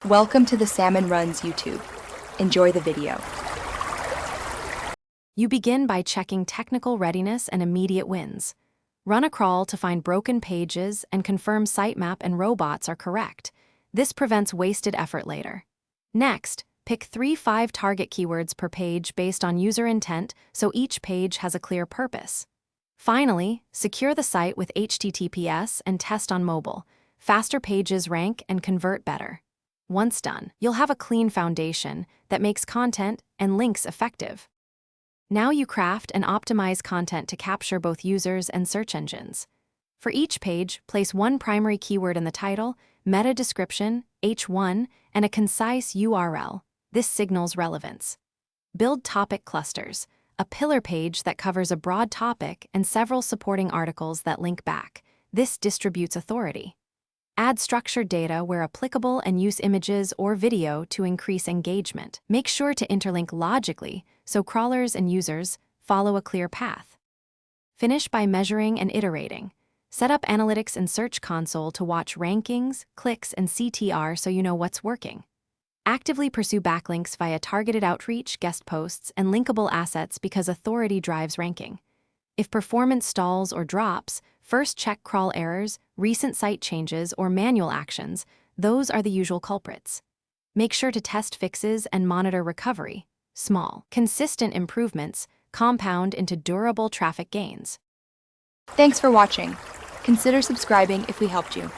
Welcome to the Salmon Runs YouTube. Enjoy the video. You begin by checking technical readiness and immediate wins. Run a crawl to find broken pages and confirm sitemap and robots are correct. This prevents wasted effort later. Next, pick 3-5 target keywords per page based on user intent so each page has a clear purpose. Finally, secure the site with HTTPS and test on mobile. Faster pages rank and convert better. Once done, you'll have a clean foundation that makes content and links effective. Now you craft and optimize content to capture both users and search engines. For each page, place one primary keyword in the title, meta description, H1, and a concise URL. This signals relevance. Build topic clusters, a pillar page that covers a broad topic and several supporting articles that link back. This distributes authority. Add structured data where applicable and use images or video to increase engagement. Make sure to interlink logically so crawlers and users follow a clear path. Finish by measuring and iterating. Set up analytics in Search Console to watch rankings, clicks, and CTR so you know what's working. Actively pursue backlinks via targeted outreach, guest posts, and linkable assets because authority drives ranking. If performance stalls or drops, first check crawl errors, recent site changes, or manual actions. Those are the usual culprits. Make sure to test fixes and monitor recovery. Small, consistent improvements compound into durable traffic gains. Thanks for watching. Consider subscribing if we helped you.